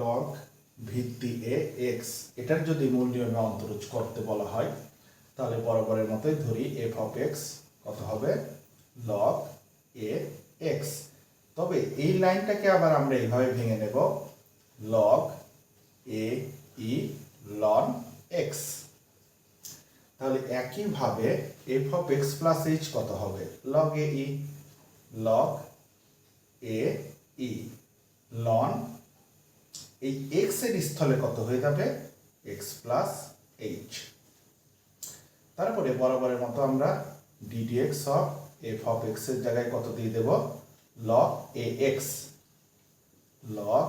Log ভিত্তি এ x, এটার যদি মূল নিয়মে অন্তরজ করতে বলা হয় তাহলে বরাবরের মতোই ধরি এফ অফ এক্স কত হবে লগ এ এক্স। তবে এই লাইনটাকে আবার আমরা এইভাবে ভেঙে নেব log a e ln x. তাহলে একইভাবে F of x plus H কত হবে log a E log a e loan এই এক্স এর স্থলে কত হয়ে যাবে এক্স প্লাস এইচ। তারপরে বরাবরের মতো আমরা d d x of f of x এর জায়গায় কত দিয়ে দেব log a x log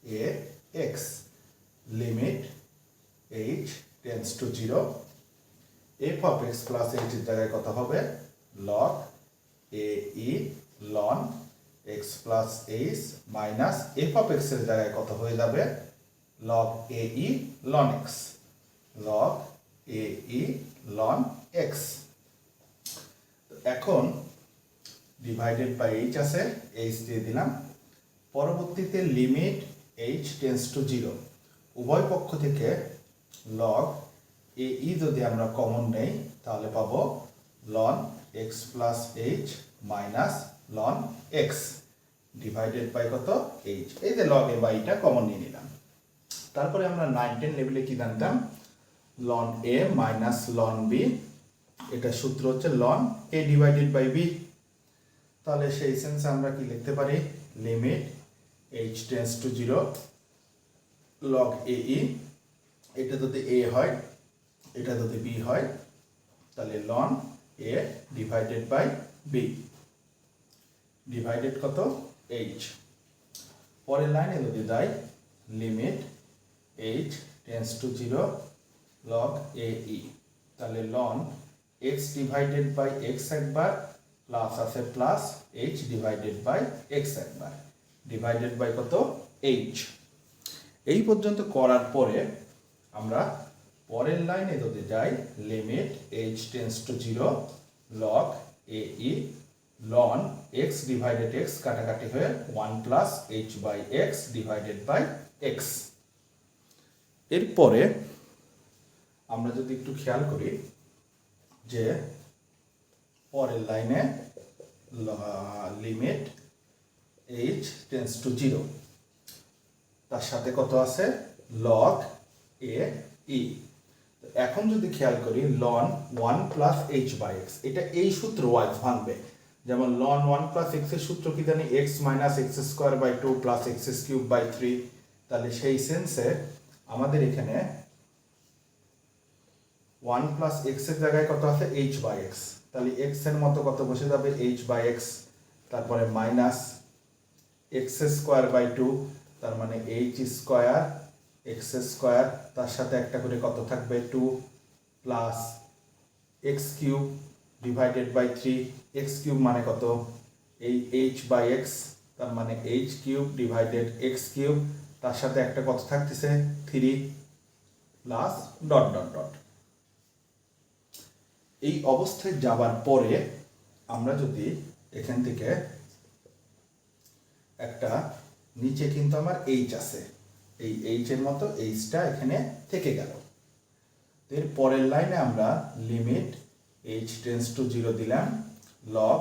a x limit h tends to 0 f of x plus h এর জায়গায় কত হবে log a e ln x plus h minus f of x এর জায়গায় কত হয়ে যাবে log a e ln x log a e ln x. এখন ডিভাইডেড বাই এইচ আছে, এইচ দিয়ে দিলাম। পরবর্তীতে লিমিট এইচ টেন্স টু 0 উভয় পক্ষ থেকে লগ এ ই যদি আমরা কমন নেই তাহলে পাবো ln x plus h minus ln x divided by কত এইচ। এই যে লগ এ বাই টা কমন নিয়ে নিলাম। তারপরে আমরা 9-10 লেভেলে কি জানতাম ln a minus ln b, এটা সূত্র হচ্ছে ln a divided by b. তাহলে সেই সেন্সে আমরা কি লিখতে পারি limit h tends to 0 log a e, এটা যদি এ হয় এটা যদি বি হয় তাহলে ln a divided by b divided কত এইচ। পরের লাইনে যদি যাই limit h tends to 0 log a e, তাহলে ln x divided by x একবার প্লাস আছে plus h divided by x একবার ডিভাইডেড বাই কত এইচ। এই পর্যন্ত করার পরে আমরা পরের লাইনে যদি যাই limit h tends to 0 log a e ln x divided x কাটাকাটি হয়ে 1 plus h by x divided by x. এরপরে আমরা যদি একটু খেয়াল করি যে পরের লাইনে লিমিট এইচ টেন্স টু 0 তার সাথে কত আছে লগ এ ই। এখন যদি খেয়াল করি লন 1 প্লাস এইচ বাই এক্স, এটা এই সূত্র ওয়াইজ ভাঙবে। যেমন লন 1 প্লাস এক্স এর সূত্র কি জানি x minus x square by 2 plus x cube by 3। তাহলে সেই সেন্সে আমাদের এখানে 1 প্লাস এক্স এর জায়গায় কত আছে এইচ বাই এক্স, তাহলে এক্স এর মতো কত বসে যাবে এইচ বাই এক্স, তারপরে মাইনাস এক্স স্কোয়ার বাই 2 তার মানে এইচ স্কোয়ার এক্স স্কোয়ার, তার সাথে একটা করে কত থাকবে 2 plus x cube divided by 3, x cube মানে কত এই এইচ বাই এক্স তার মানে h cube divided x cube, তার সাথে একটা কত থাকতেছে 3 প্লাস ডট ডট ডট। এই অবস্থায় যাবার পরে আমরা যদি এখান থেকে একটা নিচে কিন্তু আমার এইচ আছে, এই এইচ এর মতো এইচটা এখানে থেকে গেল। এর পরের লাইনে আমরা লিমিট এইচ টেন্স টু 0 দিলাম লগ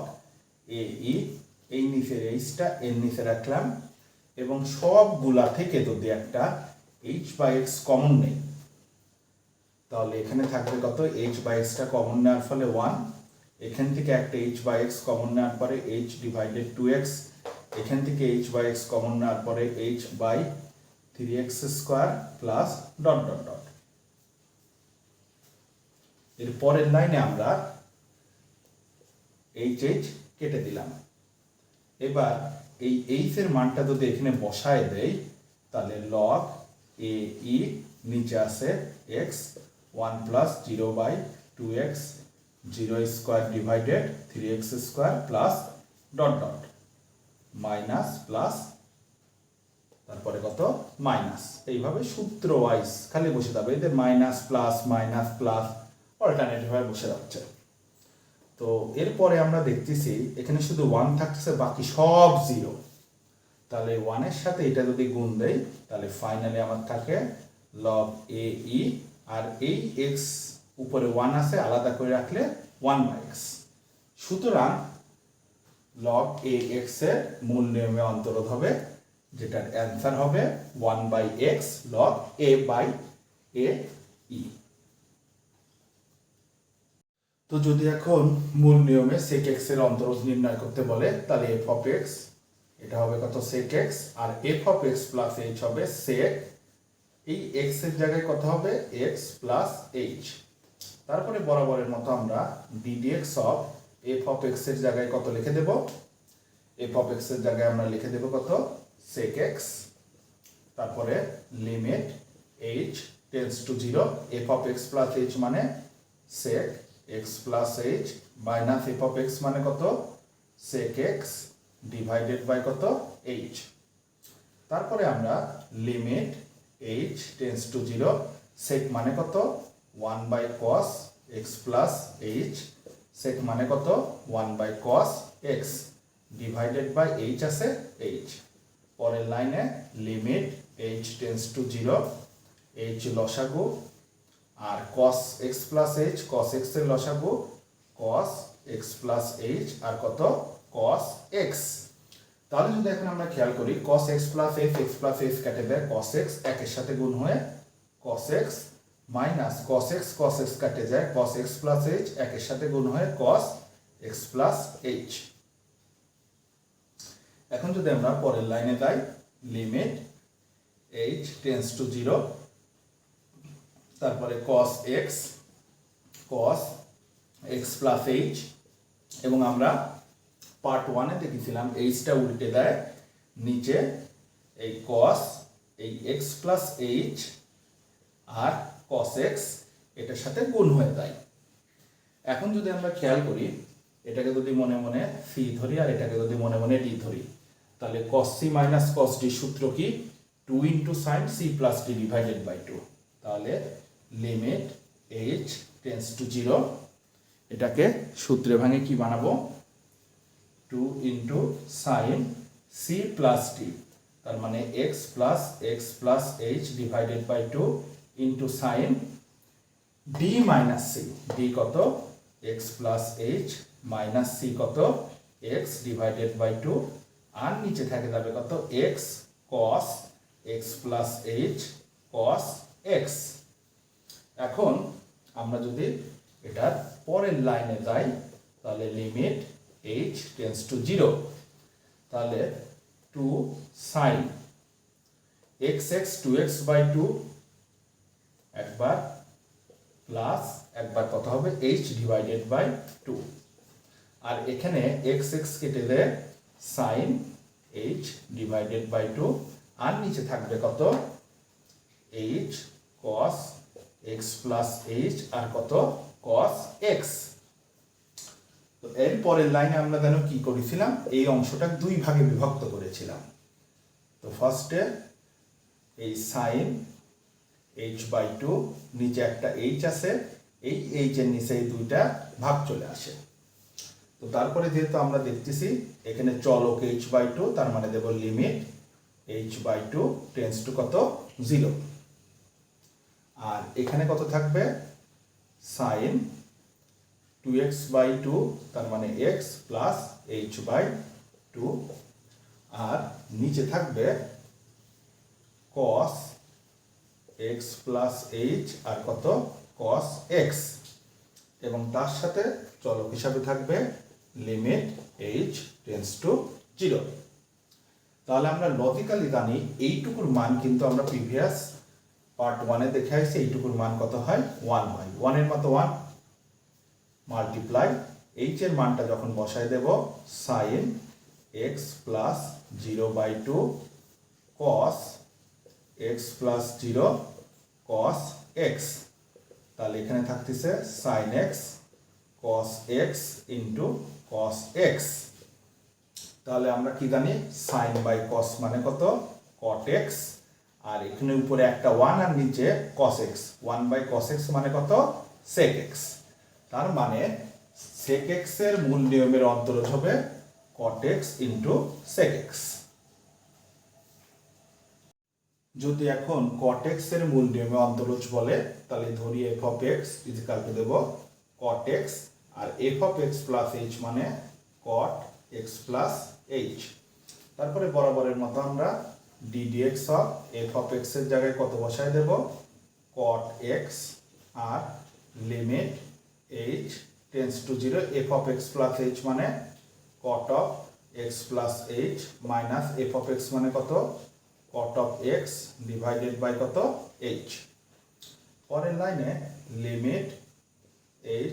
এ ই, এই নিচের এইচটা এর নিচে রাখলাম এবং সবগুলা থেকে যদি একটা এইচ বাই এক্স কমন নেই তাহলে এখানে থাকবে কত এইচ বাই এক্সটা কমন নেওয়ার ফলে 1, এখান থেকে একটা এইচ বাই এক্স কমন নেওয়ার পরে এইচ ডিভাইডেড 2x, এখান থেকে এইচ বাই এক্স কমন নেওয়ার পরে h by 3x square plus dot dot dot. এর পরের লাইনে আমরা এইচ এইচ কেটে দিলাম। এবার এই এইচ এর মানটা যদি এখানে বসায় দেই তাহলে লগ এ ই নিচে আছে x 1 plus 0 by 2x 0 square divided 3x square plus dot dot minus plus তারপরে কত মাইনাস, এইভাবে সূত্র ওয়াইজ খালি বসে যাবে। এদের মাইনাস প্লাস অল্টারনেটিভ হয়ে বসে যাচ্ছে। তো এরপরে আমরা দেখতেছি এখানে শুধু 1 থাকতেছে, বাকি সব 0। তাহলে 1 এর সাথে এটা যদি গুণ দেই তাহলে ফাইনালি আমার থাকে log a e, আর এই x উপরে 1 আছে আলাদা করে রাখলে 1/x। সুতরাং log a x এর মূল নিয়মে অন্তরোধ হবে, যেটার অ্যান্সার হবে 1/x log a by a e। তো যদি এখন মূল নিয়মে sec x এর অন্তরোধ নির্ণয় করতে বলে তাহলে f of x এটা হবে কত sec x, আর f of x plus h হবে sec এই x এর জায়গায় কত হবে x plus h। তারপরে বরাবরের মতো আমরা ddx of f of x এর জায়গায় কত লিখে দেব, f of x এর জায়গায় আমরা লিখে দেব কত sec x, তারপরে limit h tends to 0 f of x plus h মানে sec x plus h মাইনাস f of x মানে কত sec x ডিভাইডেড বাই কত h। তারপরে আমরা limit h tends to 0 sec মানে কত 1/cos x plus h, sec মানে কত 1/cos x divided by h আছে h। পরের লাইনে limit h tends to 0 h লসাগু, আর cos x plus h cos x এর লসাগু cos x plus h আর কত cos x। তাহলে যদি এখন আমরা খেয়াল করি cos x plus h x plus h কেটে দেয় cos x একের সাথে গুণ হয়ে cos x minus cos x কাটে যায় cos x plus h একের সাথে গুণ হয়ে cos x plus h। এখন যদি আমরা পরের লাইনে যাই লিমিট h টেন্ডস টু 0 তারপরে cos x plus h, এবং আমরা পার্ট 1 এ দেখেছিলাম h টা উল্টে দেয় নিচে এই cos এই x plus h আর cos x এটার সাথে গুণ হয়ে যায়। এখন যদি আমরা খেয়াল করি এটাকে যদি মনে মনে c ধরি আর এটাকে যদি মনে মনে d ধরি তাহলে cos c minus cos d সূত্র কি 2 into sin c plus d divided by 2। তাহলে লিমিট h টেন্ডস টু 0 এটাকে সূত্রে ভাঙে কি বানাবো 2 into sin c plus d, তার মানে x plus h divided by 2 into sin d minus c, d কত x plus h minus c কত x divided by 2, আর নিচে থাকে যাবে কত x cos x plus h cos x। এখন আমরা যদি এটার পরের লাইনে যাই তাহলে লিমিট h টেন্ডস টু 0 তাহলে 2 sin xx 2x by 2 একবার প্লাস একবার কত হবে h ডিভাইডেড বাই 2, আর এখানে xx কেটে দেয় sin h ডিভাইডেড বাই 2, আর নিচে থাকবে কত h cos x plus h আর কত cos x। তো এর পরের লাইনে আমরা জানো কি করেছিলাম এই অংশটা দুই ভাগে বিভক্ত করেছিলাম। তো ফার্স্টে এই sin h by 2 নিচে একটা h আছে এই h এর নিচে এই দুইটা ভাগ চলে আসে। তো তারপরে যেহেতু আমরা দেখতেছি এখানে চলক h by 2 তার মানে দেব limit h by 2 tends to কত 0, আর এখানে কত থাকবে sin 2x by 2 তার মানে x plus h by 2, আর নিচে থাকবে cos x plus h আর কত cos x, এবং তার সাথে চলক হিসাবে থাকবে লিমিট h টেন্ডস টু 0। তাহলে আমরা লজিক্যালি জানি এইটুকুর মান কিন্তু আমরা প্রিভিয়াস পার্ট 1 এ দেখে আসছি এইটুকুর মান কত হয় 1 হয়, 1 এর মতো 1 মাল্টিপ্লাই h এর মানটা যখন বসায় দেব sin x plus 0 by 2 cos x plus 0 cos x, তাহলে এখানে থাকতেছে sin x cos x into cos x। তাহলে আমরা কি জানি sin by cos মানে কত cot x, আর এখানে উপরে একটা 1 আর নিচে cos x, 1/cos x মানে কত sec x। তার মানে sec x এর মূল নিয়মের অন্তরজ হবে cot x into sec x। যদি এখন cot x এর মূল নিয়মে অন্তরজ বলে তাহলে ধরি f of x is equal to দেব cot x আর f of x plus h মানে cot x প্লাস h। তারপরে বরাবরের মতো আমরা d dx of f of x এর জায়গায় কত বসায় দেব cot x আর limit h tends to 0 f of x plus h মানে cot of x plus h মাইনাস f of x মানে কত cot of x divided by কত h। পরের লাইনে limit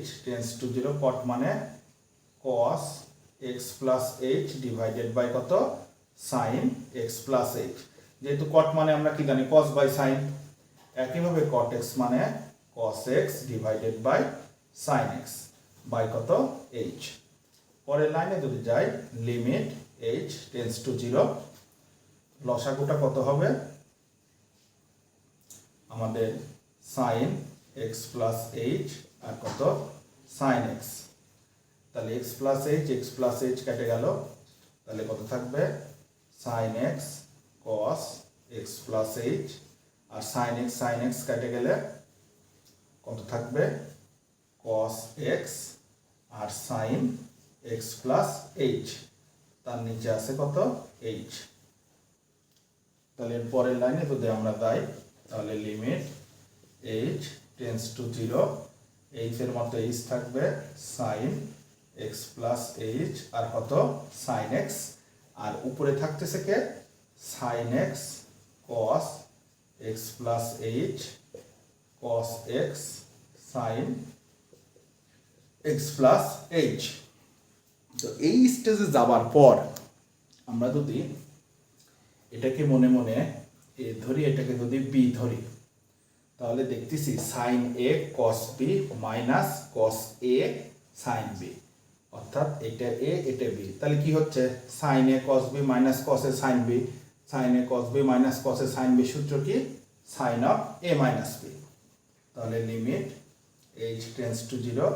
h tends to 0 cot মানে cos x plus h divided by কত sin x plus h। যেহেতু cot মানে আমরা কি জানি cos বাই sin, একইভাবে cot x মানে cos x divided by sin x by কত h। পরের লাইনে যদি যাই লিমিট h টেন্ডস টু 0 লসাগুটা কত হবে আমাদের sin x প্লাস h আর কত sin x, তাহলে x প্লাস h কেটে গেল, তাহলে কত থাকবে sin x cos x plus h আর sin x কেটে গেলে কত থাকবে cos x আর sin x প্লাস h, তার নিচে আছে কত h। তাহলে পরের লাইনে যদি আমরা যাই তাহলে limit h tends to 0 h এর মতো h থাকবে sin x প্লাস h আর কত sin x আর উপরে থাকতেছে কে sin x cos x plus h cos x sin x plus h। তো এই স্টেজে যাবার পর আমরা যদি এটাকে মনে মনে a ধরি, এটাকে যদি b ধরি, তাহলে দেখতেছি sin a cos b minus cos a sin b, অর্থাৎ এটা a এটা b। তাহলে কি হচ্ছে sin a cos b minus cos a sin b, sin a cos b minus cos a sin b সূত্র কি sin of a minus b। তাহলে limit h tends to 0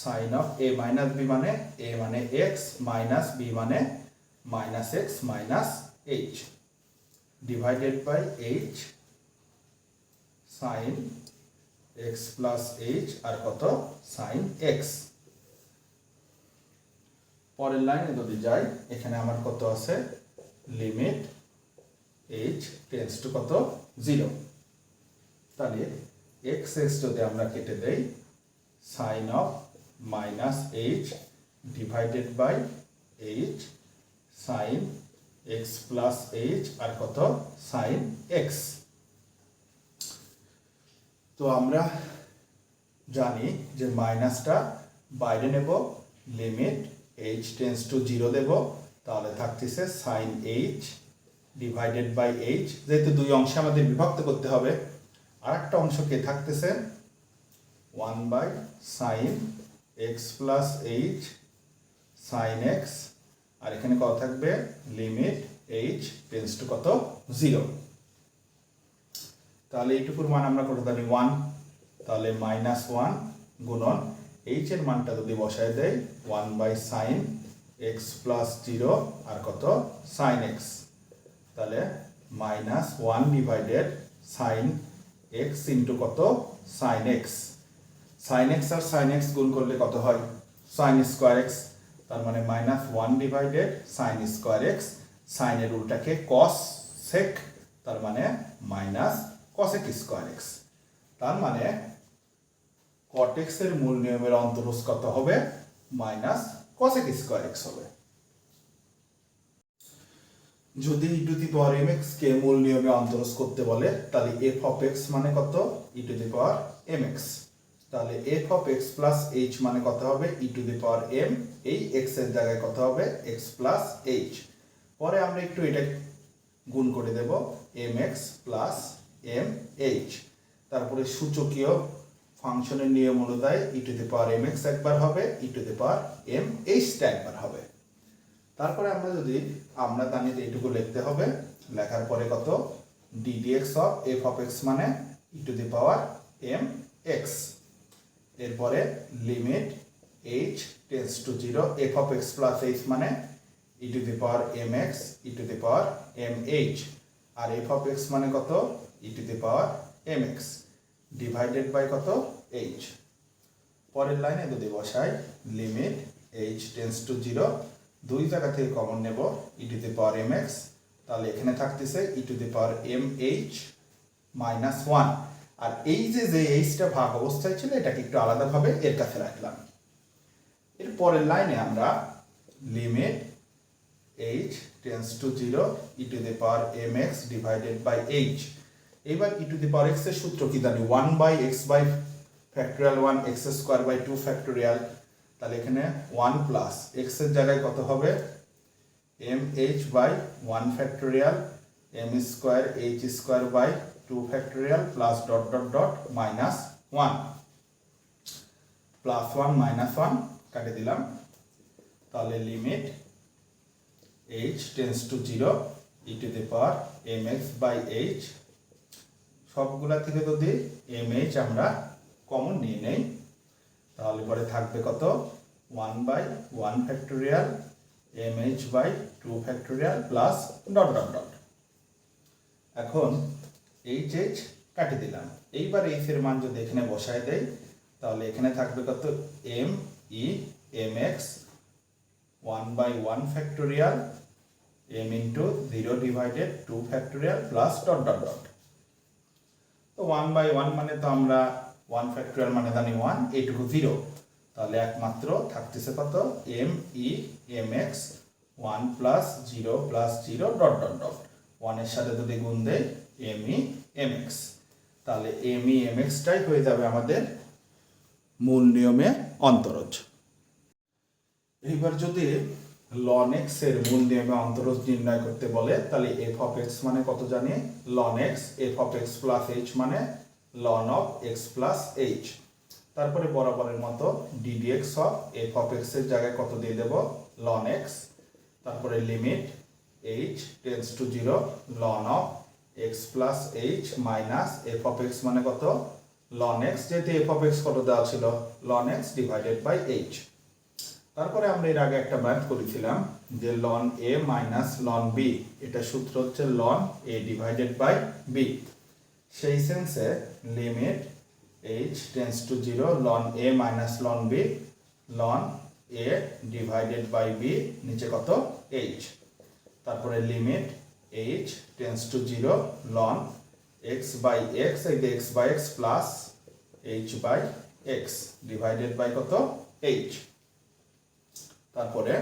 sin of a minus b মানে a মানে x minus b মানে minus x minus h divided by h sin x plus h আর কত sin x। পরের লাইনে যদি যাই এখানে আমার কত আছে লিমিট h টেন্ডস টু কত 0, তাহলে x যদি আমরা কেটে দেই sin of minus h divided by h sin x plus h আর কত sin x। তো আমরা জানি যে মাইনাসটা বাইরে নেব, লিমিট h টেন্ডস টু 0 দেব, তাহলে থাকতেছে sin h divided by h, যেহেতু দুই অংশে আমাদের বিভক্ত করতে হবে, আর একটা অংশকে থাকতেছে 1 by sin x plus h sin x আর এখানে কত থাকবে লিমিট h টেন্ডস টু কত 0। তাহলে এইটুকুর মান আমরা কত জানি 1, তাহলে মাইনাস 1 গুণন h এর মানটা যদি বসায় দেই 1 বাই sin x প্লাস 0 আর কত sin x, তাহলে minus 1 divided sin x into কত sin x, sin x আর sin x গুণ করলে কত হয় sin স্কয়ার x, তার মানে minus 1 divided sin square x, sin এর উল্টাকে cos sec, তার মানে মাইনাস cosec স্কয়ার x। তার মানে cot x এর মূল নিয়মের অন্তরজ কত হবে মাইনাস cosec স্কয়ার x হবে। যদি e to the power mx কে মূল নিয়মে অন্তরজ করতে বলে তাহলে f of x মানে কত e to the power mx, তাহলে f of x plus h মানে কত হবে e to the power m, এই x এর জায়গায় কত হবে x প্লাস h। পরে আমরা একটু এটা গুণ করে দেব mx প্লাস mh, তারপরে সূচকীয় ফাংশনের নিয়ম অনুযায়ী e to the power mx একবার হবে, e টু দি পাওয়ার mh টা একবার হবে। তারপরে আমরা যদি আমরা জানি যে এইটুকু লিখতে হবে, লেখার পরে কত d dx of f of x মানে e to the power mx, এরপরে limit h tends to 0 f of x plus h মানে e to the power mx e to the পাওয়ার mh, আর এফ অফ এক্স মানে কত e to the power m x divided by কত h. পরের লাইনে যদি বসাই limit h tends to zero, দুই জায়গা থেকে কমন নেব e to the power m x, তাহলে এখানে থাকতেছে e to the power m h minus one. আর এই যে এইচটা ভাগ অবস্থায় ছিল এটাকে একটু আলাদাভাবে এর কাছে রাখলাম। এর পরের লাইনে আমরা limit h tends to zero e to the power m x divided by h. এইবার e to the power x এর সূত্র কি জানি, one by x by factorial one x square by two factorial. তাহলে এখানে ওয়ান প্লাস এক্স এর জায়গায় কত হবে m h by one factorial m square h square by two factorial plus dot dot dot minus one, plus one minus one কাটে দিলাম। তাহলে limit h tends to zero e to the power m x by h, সবগুলা থেকে যদি M H আমরা common নিয়ে নেই তাহলে পরে থাকবে কত one by one factorial m h by two factorial plus dot dot dot. এখন এইচ এইচ কাটি দিলাম। এইবার এইচ এর মান যদি এখানে বসায় দেই তাহলে এখানে থাকবে কত m e m x one by one factorial m into zero divided two factorial plus dot dot dot. তো ওয়ান বাই ওয়ান মানে তো আমরা ওয়ান ফ্যাক্টোরিয়াল মানে জানি ওয়ান, এইটুকু জিরো, তাহলে একমাত্র থাকতেছে কত m e m x one plus zero dot dot dot. ওয়ানের সাথে যদি গুণ দেয় এম ই এম এক্স, তাহলে এম ই এম এক্সটাই হয়ে যাবে আমাদের মূল নিয়মে অন্তরজ। এইবার যদি লন এক্স এর মূল নিয়মে অন্তরজ নির্ণয় করতে বলে তাহলে এফ অফ এক্স মানে কত জানি ln x, f of x plus h মানে ln of x plus h. তারপরে বরাবরের মতো d d x of f of x এর জায়গায় কত দিয়ে দেব লন এক্স, তারপরে limit h tends to zero ln of x plus h minus f of x মানে কত লন এক্স, যেহেতু এফ অফ এক্স কত দেওয়া ছিল ln x divided by h. তারপরে আমরা এর আগে একটা ম্যাথ করেছিলাম যে ln a minus ln b, এটা সূত্র হচ্ছে ln a divided by b. সেই সেন্সে limit h tends to zero ln a minus ln b ln a divided by b নিচে কত এইচ। তারপরে limit h tends to zero ln x by x, এই যে x by x plus h by x divided by কত h. তারপরে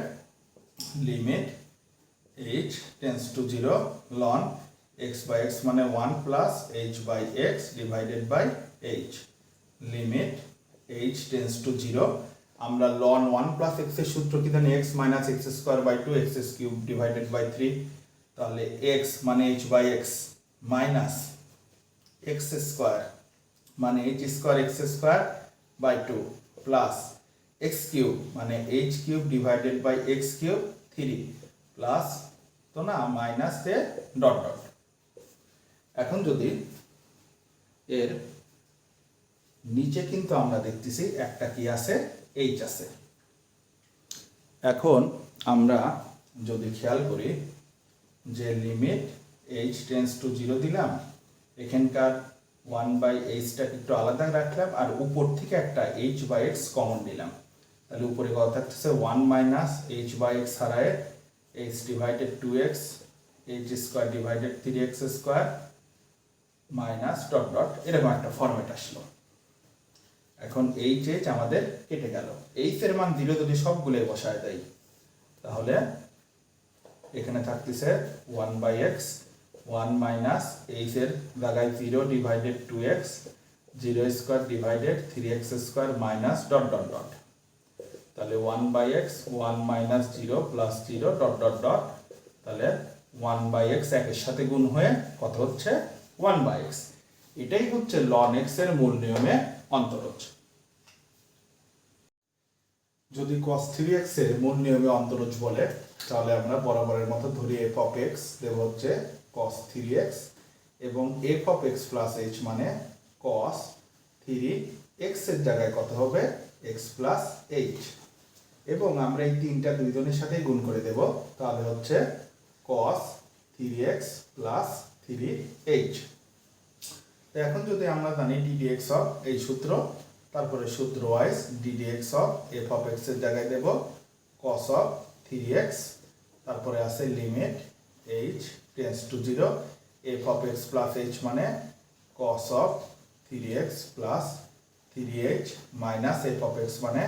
limit h tends to zero ln x by x মানে one plus h by x divided by h. Limit h tends to zero, আমরা ln one plus x এর সূত্র কি জানি x minus x square by two x cube divided by three. তাহলে x মানে h by x minus x square মানে h square x square by two plus x cube মানে h cube divided by x cube three plus তো না minus A dot dot. এখন যদি এর নিচে কিন্তু আমরা দেখতেছি একটা কি আছে এইচ আছে। এখন আমরা যদি খেয়াল করি যে limit h tends to zero দিলাম, এখানকার ওয়ান বাই এইচটাকে একটু আলাদা রাখলাম আর উপর থেকে একটা এইচ বাই এক্স কমন নিলাম, তাহলে উপরে কত থাকতেছে one minus h by x হারায় h divided two x h square divided three x square minus dot dot, এরকম একটা ফরম্যাট আসলো। এখন এইচ এইচ আমাদের কেটে গেল, এইচ এর মান জিরো যদি সবগুলোই বসায় দেয় তাহলে এখানে থাকতেছে one by x one minus h এর জায়গায় zero divided two x zero square divided three x square minus dot dot dot. তাহলে one by x one minus zero plus zero dot dot dot, তাহলে one by x একের সাথে গুণ হয়ে কত হচ্ছে ওয়ান বাই এক্স। এটাই হচ্ছে লন এক্স এর মূল নিয়মে অন্তরজ। যদি cos 3x এর মূল নিয়মে অন্তরজ বলে তাহলে আমরা বরাবরের মতো ধরি f of x দেব হচ্ছে cos 3x এবং f of x plus h মানে cos 3x এর জায়গায় কত হবে x plus h, এবং আমরা এই তিনটা দুইজনের সাথে গুণ করে দেব, তাহলে হচ্ছে cos 3x plus 3h। তো এখন যদি আমরা জানি ddx অফ এই সূত্র, তারপরে সূত্র wise ddx of f of x এর জায়গায় দেব cos অফ 3x, তারপরে আছে limit h tends to 0 f of x plus h মানে cos of 3x plus 3h minus f of x মানে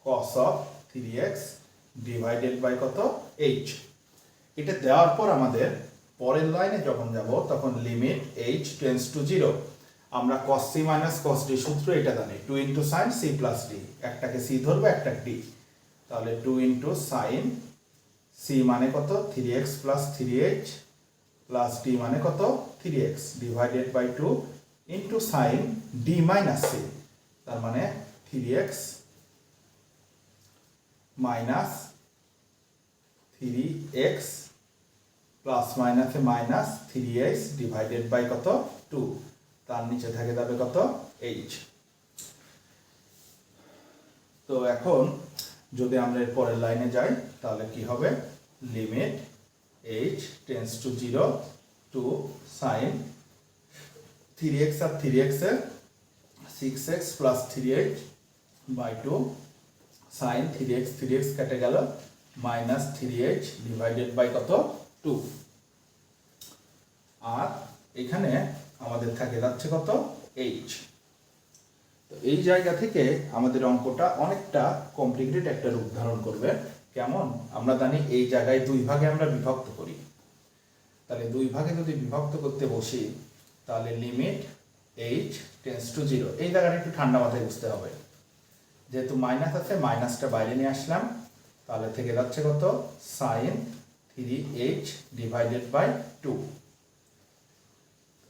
cos of 3x divided by কত h। এটা দেওয়ার পর আমাদের পরের লাইনে যখন যাব তখন লিমিট h টেন্ডস টু 0, আমরা cos c minus cos d সূত্র এটা জানি 2 into sign c plus d, একটাকে c ধরবো একটাকে d, তাহলে 2 ইন্টু সাইন c মানে কত 3x plus 3h plus d মানে কত 3x divided by 2 into sine d minus c, তার মানে 3x মাইনাস 3x প্লাস মাইনাসে মাইনাস 3h ডিভাইডেড বাই কত 2, তার নিচে থাকে যাবে কত h। তো এখন যদি আমরা এর পরের লাইনে যাই তাহলে কি হবে limit h tends to 0 two sine 3x আর 3x এর 6x plus 3h by 2 sign 3x 3x কেটে গেল মাইনাস 3h ডিভাইডেড বাই কত 2, আর এখানে আমাদের থাকে যাচ্ছে কত h। তো এই জায়গা থেকে আমাদের অঙ্কটা অনেকটা কমপ্লিকেটেড একটা রূপ ধারণ করবে। কেমন, আমরা জানি এই জায়গায় দুই ভাগে আমরা বিভক্ত করি, তাহলে দুই ভাগে যদি বিভক্ত করতে বসি তাহলে লিমিট h টেন্ডস টু 0, এই জায়গাটা একটু ঠান্ডা মাথায় বুঝতে হবে, যেহেতু মাইনাস আছে মাইনাসটা বাইরে নিয়ে আসলাম, তাহলে থেকে যাচ্ছে কত সাইন 3h ডিভাইডেড বাই 2।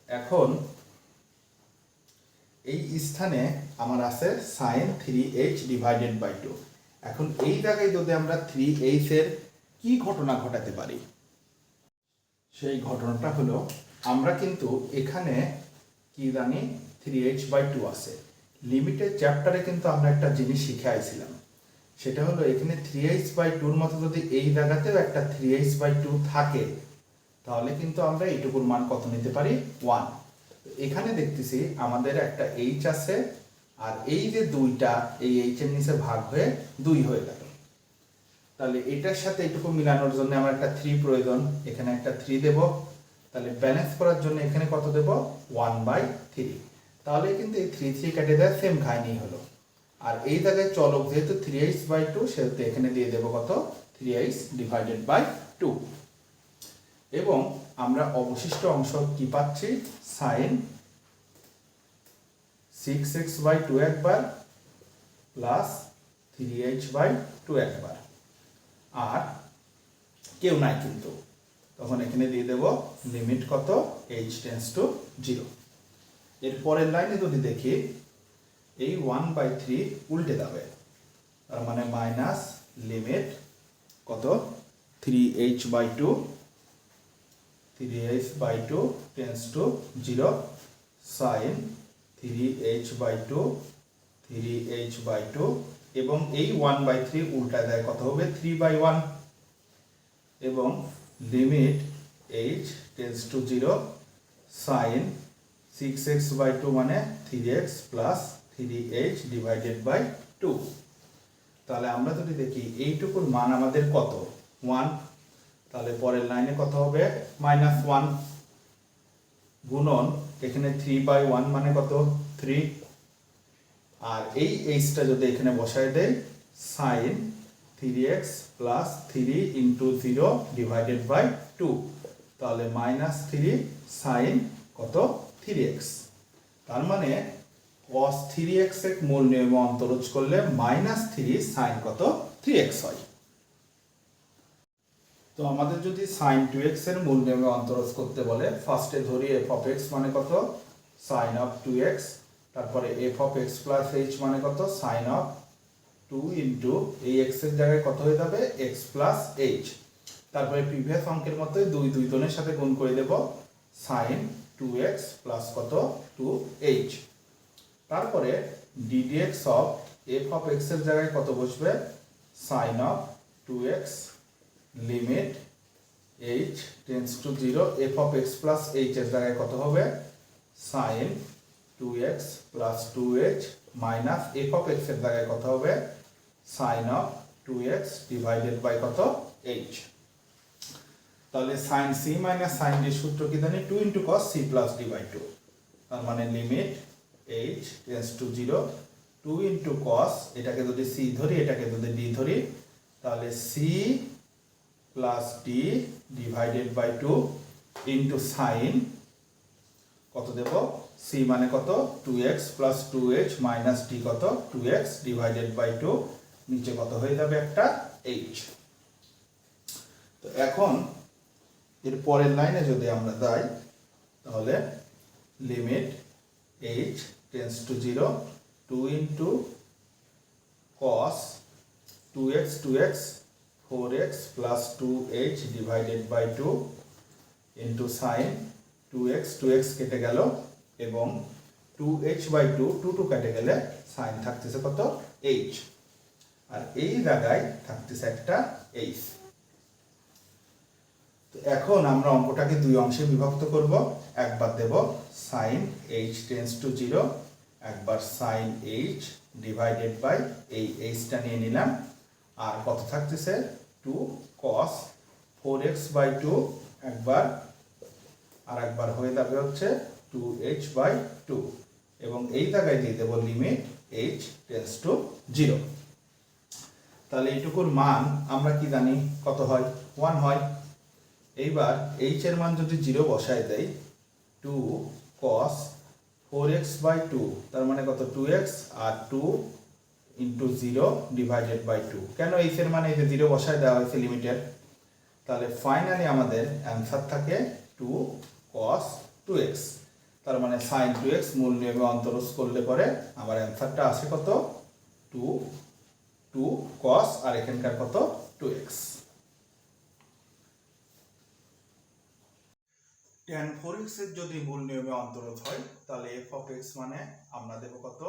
এখন এই স্থানে আমার আছে সাইন 3h ডিভাইডেড বাই 2। এখন এই জায়গায় যদি আমরা 3h এর কি ঘটনা ঘটাতে পারি, সেই ঘটনাটা হলো আমরা কিন্তু এখানে কি জানি 3h বাই 2 আছে। লিমিটের চ্যাপ্টারে কিন্তু আমরা একটা জিনিস শিখে আইছিলাম, সেটা হলো এখানে 3h বাই 2 মতো যদি এই জায়গাতেও একটা 3h বাই 2 থাকে তাহলে কিন্তু আমরা এইটুকুর মান কত নিতে পারি 1। এখানে দেখতেছি আমাদের একটা h আছে, আর এই যে দুইটা এই h এর নিচে ভাগ হয়ে 2 হয়ে গেল, তাহলে এটার সাথে এইটুকু মিলানোর জন্য আমার একটা 3 প্রয়োজন, এখানে একটা 3 দেব, তাহলে ব্যালেন্স করার জন্য এখানে কত দেব 1/3, তাহলে কিন্তু এই 3 3 কেটে দেয় সেম কাহিনী হলো। আর এই জায়গায় চলক যেহেতু 3h বাই 2 সেহেতু এখানে দিয়ে দেব কত 3h ডিভাইডেড বাই 2, এবং আমরা অবশিষ্ট অংশ কি পাচ্ছি সাইন 6x বাই 2 একবার প্লাস 3h বাই 2 একবার, আর কেউ নাই কিন্তু, তখন এখানে দিয়ে দেব লিমিট কত h টেন্ডস টু 0। এর পরের লাইনে যদি দেখি এই 1/3 উল্টে যাবে, তার মানে মাইনাস লিমিট কত 3h by 2 tends to 0 sine 3h by 2 এবং এই 1/3 উল্টা দেয় কত হবে 3/1, এবং limit h tends to 0 sine 6x by 2 মানে 3x plus 3h divided by 2। তাহলে আমরা যদি দেখি এইটুকুর মান আমাদের কত 1, তাহলে পরের লাইনে কত হবে -1 গুণন এখানে 3/1 মানে কত 3, আর এই h টা যদি এখানে বসায় দেই sine 3x plus 3 into 0 divided by 2, তাহলে -3 সাইন কত 3x, তার মানে cos 3x এর মূল নিয়মে অন্তরজ করলে -3 সাইন কত 3x হয়। তো আমাদের যদি sin 2x এর মূল নিয়মে অন্তরজ করতে বলে ফার্স্টে ধরি f of x মানে কত sin of 2x, তারপরে f of x plus h মানে কত sin of 2 ইনটু এই x এর জায়গায় কত হয়ে যাবে x plus h, তারপরে প্রিভিয়াস অঙ্কের মতোই দুই জনের সাথে গুণ করে দেব sin 2x plus কত 2h, তারপরে ddx of f of x এর জায়গায় কত বসবে sin of 2x limit h tends to 0 f of x plus h এর জায়গায় কত হবে sin 2x plus 2h minus f of x এর জায়গায় কত হবে sin of 2x divided by কত h। তাহলে sin c minus sin d সূত্র কি জানি 2 into cos c plus d by 2। তার মানে limit h tends to 0 2 into cos, এটাকে যদি c ধরি এটাকে যদি d ধরি, তাহলে c plus d divided by 2 into sin কত দেব c মানে কত 2x plus 2h minus d কত 2x ডিভাইডেড বাই 2, নিচে কত হয়ে যাবে একটা h। তো এখন এর পরের লাইনে যদি আমরা যাই তাহলে limit h tends to 0 2 into cos 2x 4x plus 2h divided by 2 into sin 2x কেটে গেল এবং 2h বাই 2 কেটে গেলে sin থাকতেছে কত h, আর এই জায়গায় থাকতেছে একটা h। তো এখন আমরা অঙ্কটাকে দুই অংশে বিভক্ত করব, একবার দেব sin h টেন্স টু 0, একবার sin h ডিভাইডেড বাই এই h টা নিয়ে নিলাম, আর কত থাকতেছে 2 cos 4x বাই 2 একবার, আর একবার হয়ে যাবে হচ্ছে 2h বাই 2, এবং এই জায়গায় দিয়ে দেব লিমিট h টেন্স টু 0। তাহলে এইটুকুর মান আমরা কি জানি কত হয় 1 হয়। এইবার h এর মান যদি 0 বসায় দেই 2 cos 4x বাই 2, তার মানে কত 2x R 2 into 0 divided by 2। কেন h এর মানে এই যে 0 বসায় দেওয়া হয়েছে লিমিটের, তাহলে ফাইনালি আমাদের অ্যান্সার থাকে 2 cos 2x, তার মানে sin 2x মূল নিয়মে অন্তরজ করলে পরে আমার অ্যান্সারটা আসে কত 2 cos, আর এখানকার কত 2x। tan 4x এর যদি মূল নিয়মে অন্তরজ হয় তাহলে f অফ x মানে আমরা দেব কত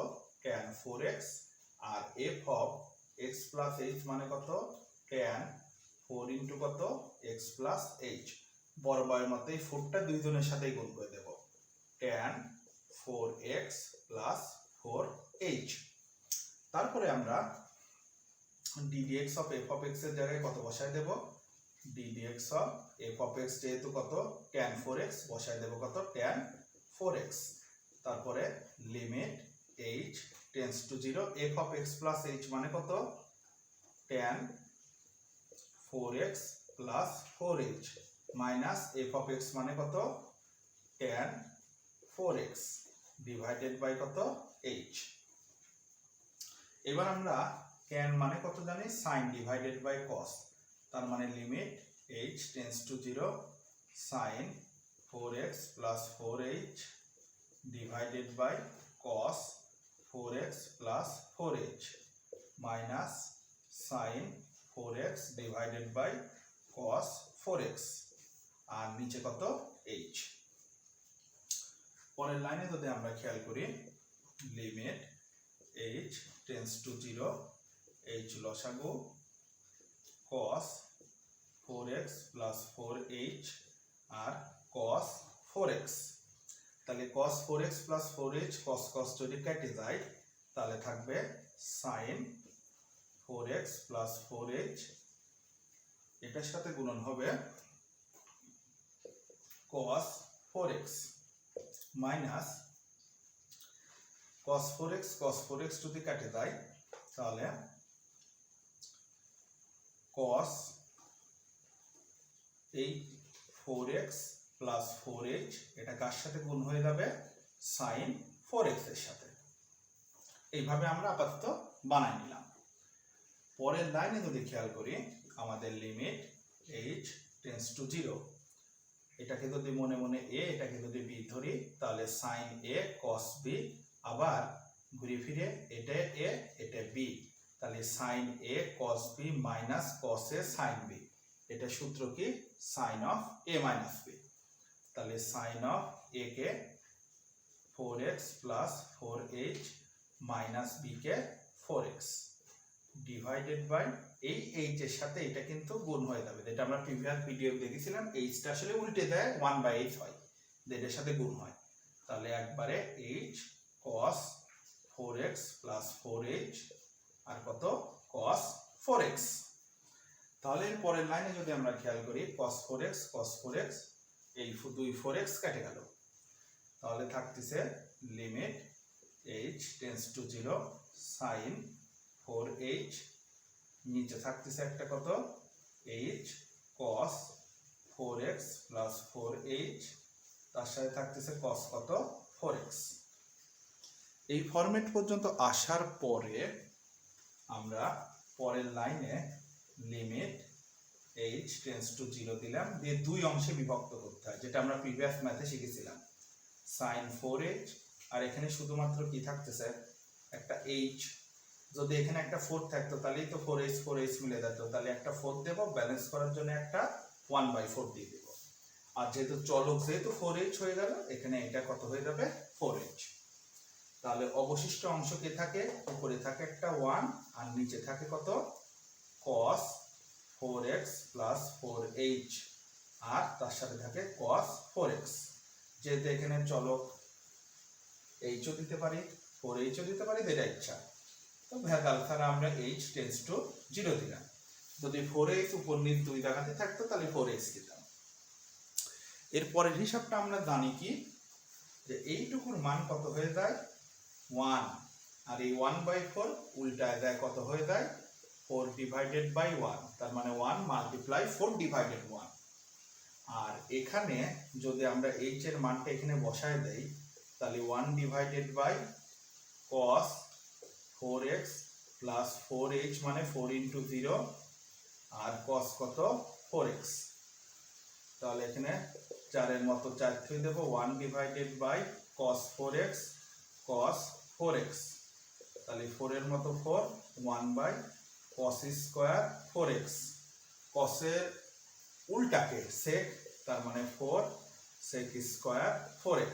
tan 4x, আর f of x plus h মানে কত tan 4 ইন্টু কত x প্লাস h। বড় বয়ের মতো এই 4টা দুইজনের সাথেই গুণ করে দেব, tan 4x প্লাস 4h। তারপরে আমরা ddx of f of x এর জায়গায় কত বসায় দেব ddx of f of x যেহেতু কত tan 4x বসায় দেব কত tan 4x। তারপরে limit h tends to 0 f of x plus h মানে কত tan 4x plus 4h minus f of x মানে কত tan 4x ডিভাইডেড বাই কত h। এবার আমরা tan মানে কত জানি sin ডিভাইডেড বাই cos, তার মানে limit h tends to 0 sin 4x plus 4h divided by cos 4x plus 4h minus sin 4x divided by cos 4x, আর নিচে কত h। পরের লাইনে যদি আমরা খেয়াল করি limit h tends to 0 h লসাগু cos 4x প্লাস 4h আর cos 4x, তাহলে cos 4x plus 4h cos যদি কেটে যায় তাহলে থাকবে sin 4x প্লাস 4h, এটার সাথে গুণন হবে cos 4x minus cos 4x যদি কেটে যায় তাহলে cos এই 4x প্লাস 4h এটা কার সাথে গুণ হয়ে যাবে sin 4x এর সাথে। এইভাবে আমরা আপাতত বানাই নিলাম। পরের লাইনে যদি খেয়াল করি আমাদের লিমিট h টেন্স টু 0, এটাকে যদি মনে মনে a এটাকে যদি b ধরি তাহলে sin a cos b, আবার ঘুরে ফিরে এটা a এটা b, তাহলে sin a cos b minus cos a sin b, এটা সূত্র কি sin of a minus b। তাহলে sin of a কে 4x plus 4h minus b কে 4x, ডিভাইডেড বাই এই এইচ এর সাথে এটা কিন্তু গুণ হয়ে যাবে, যেটা আমরা প্রিভিয়াস ভিডিও দেখেছিলাম এইচটা আসলে উল্টে দেয় 1/h হয়, এটার সাথে গুণ হয়। তাহলে একবারে h cos 4x plus 4h আর কত cos 4x। তাহলে এর পরের লাইনে যদি আমরা খেয়াল করি cos 4x এই 4x কেটে গেল, তাহলে থাকতেছে limit h tends to 0 sin 4h, নিচে থাকতেছে একটা কত h cos 4x plus 4h, তার সাথে থাকতেছে cos কত 4x। এই ফরম্যাট পর্যন্ত আসার পরে আমরা পরের লাইনে লিমিট h টেন্ডস টু 0 দিলাম, দিয়ে দুই অংশে বিভক্ত করতে হয়, যেটা আমরা প্রিভিয়াস ম্যাথে শিখেছিলাম sin 4h, আর এখানে শুধুমাত্র কি থাকতেছে একটা h। যদি এখানে একটা 4 থাকতো তাহলেই তো 4h মিলে যেত, তাহলে একটা 4 দেব, ব্যালেন্স করার জন্য একটা 1/4 দিয়ে দেব। আর যেহেতু চলক যেহেতু 4h হয়ে গেল, এখানে এটা কত হয়ে যাবে 4h। তাহলে অবশিষ্ট অংশ কি থাকে, উপরে থাকে একটা 1 আর নিচে থাকে কত cos 4x প্লাস 4h আর তার সাথে থাকে cos 4x। যেহেতু এখানে চলক h ও দিতে পারি 4h ও দিতে পারি, যেটা ইচ্ছা, তো ভেদাল ছাড়া আমরা h টেন্ডস টু 0 দিলাম। যদি 4h উপর নিচ দুই জায়গাতে থাকতো তাহলে 4h দিতাম। এরপরের হিসাবটা আমরা জানি কি, যে এইটুকুর মান কত হয়ে যায় 1, আর এই 1/4 উল্টায় যায় কত হয়ে যায় 4/1, তার মানে 1 মাল্টিপ্লাই 4/1। আর এখানে যদি আমরা h এর মানটা এখানে বসায় দেই, তাহলে 1/cos 4x প্লাস 4h মানে 4 ইন্টু 0 আর cos কত 4x। তাহলে এখানে 4 এর মতো 4 থুই দেব, 1/cos 4x cos 4x, তাহলে 4 এর মতো 4, 1/cos স্কয়ার 4x, cos এর উল্টাকে sec, তার মানে 4 sec স্কয়ার 4x।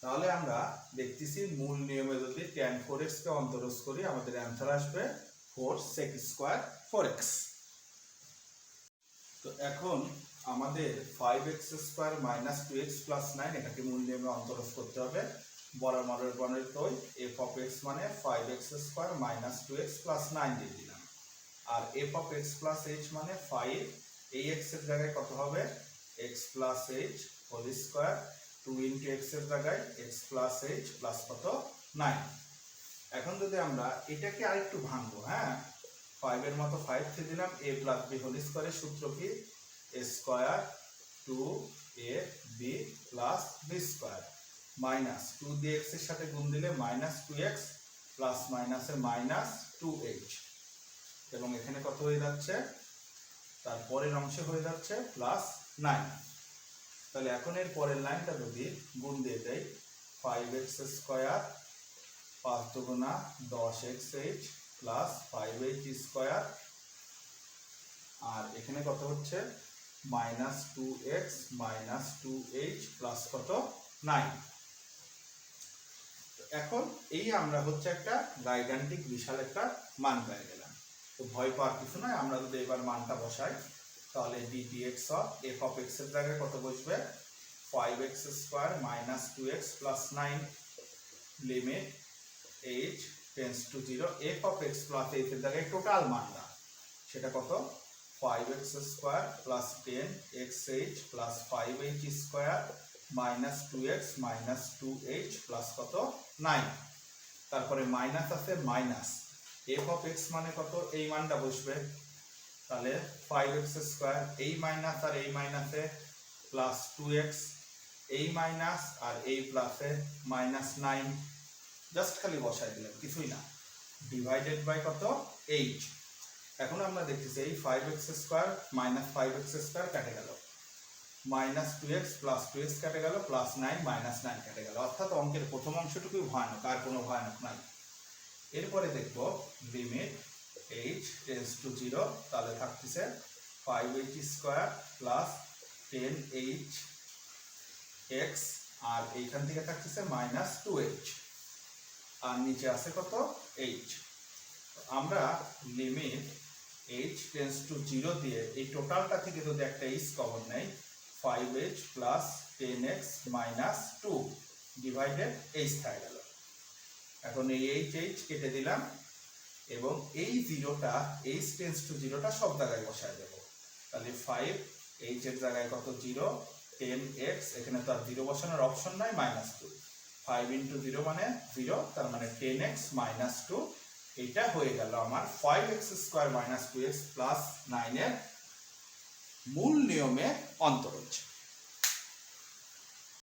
তাহলে আমরা দেখতেছি মূল নিয়মে যদি tan 4x কে অন্তরজ করি আমাদের অ্যান্সার আসবে 4 sec স্কয়ার 4x। তো এখন আমাদের 5x square minus 2x plus 9 এটাকে মূল নিয়মে অন্তরজ করতে হবে। বরাবরের বর্ণিত f of x মানে 5x square minus 2x plus 9 দিয়ে দিলাম, আর f of x plus h মানে 5, এই x এর জায়গায় কত হবে x plus h whole square, 2 into x এর জায়গায় x প্লাস h প্লাস কত 9। এখন যদি আমরা এটাকে আরেকটু ভাঙবো, হ্যাঁ 5 এর মতো 5 দিয়ে দিলাম, a প্লাস b হোল স্কয়ারের সূত্র কি a square 2ab plus b square minus 2 দিয়ে x এর সাথে গুণ দিলে মাইনাস 2x প্লাস মাইনাসের মাইনাস 2h, এবং এখানে কত হয়ে যাচ্ছে তারপরের অংশে হয়ে যাচ্ছে প্লাস 9। তাহলে এখন এর পরের লাইনটা যদি গুণ দিয়ে দেই 5x স্কয়ার 5 দুগুণা 10xh প্লাস 5h স্কয়ার, আর এখানে কত হচ্ছে minus 2x minus 2h plus কত 9। এখন এই আমরা হচ্ছে একটা গাইডান্টিক বিশাল একটা মান পেয়ে গেলাম। তো ভয় পাওয়ার কিছু নয়, আমরা যদি এবার মানটা বসাই তাহলে dtx of f of x এর জায়গায় কত বসবে 5x square minus 2x plus 9 limit h tends to 0, f of x plus h এর জায়গায় টোটাল মানটা সেটা কত 5x square plus 10xh plus 5h square minus 2x minus 2h plus কত 9, তারপরে মাইনাস আছে মাইনাস f of x মানে কত এই মানটা বসবে, তাহলে 5x স্কয়ার এই মাইনাস আর এই মাইনাসে প্লাস 2x, এই মাইনাস আর এই প্লাসে মাইনাস 9, জাস্ট খালি বসাই দিলাম কিছুই না, ডিভাইডেড বাই কত h। এখন আমরা দেখতেছি এই 5x square minus 5x square কেটে গেল, মাইনাস 2x প্লাস 2x কেটে গেল, প্লাস 9 মাইনাস 9 কেটে গেল, অর্থাৎ অঙ্কের প্রথম অংশটুকুই ভয়ানক, আর কোনো ভয়ানক নাই। এরপরে দেখব লিমিট h টেন্ডস টু 0, তাহলে থাকতেছে 5h স্কয়ার প্লাস 10hx, আর এইখান থেকে থাকতেছে মাইনাস 2h, আর নিচে আছে কত h। আমরা লিমিট h টেন্স টু 0 দিয়ে এই টোটালটা থেকে যদি একটা h কমন নেই 5h plus 10x minus 2 divided h থাকে গেল। এখন এই h কেটে দিলাম এবং এই জিরোটা h টেন্স টু 0টা সব জায়গায় বসায় দেব। তাহলে 5 h এর জায়গায় কত 0, 10x এখানে তো আর 0 বসানোর অপশন নাই, মাইনাস 2, 5 ইন্টু 0 মানে 0, তার মানে 10x মাইনাস 2। এটা হয়ে গেল আমার 5x square minus 2x plus 9 এর মূল নিয়মে অন্তরজ।